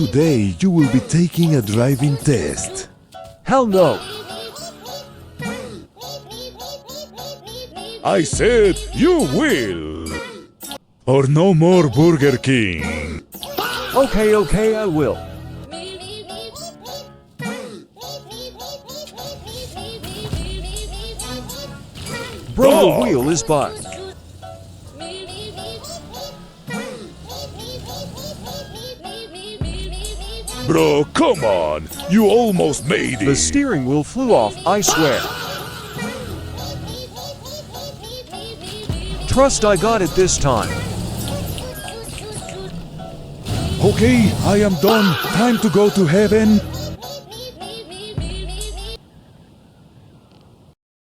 Today you will be taking a driving test. Hell no. I said you will. Or no more Burger King. Okay, I will. Bro, the wheel is by. Bro, come on. You almost made it. The steering wheel flew off, I swear. Trust I got it this time. Okay, I am done. Time to go to heaven.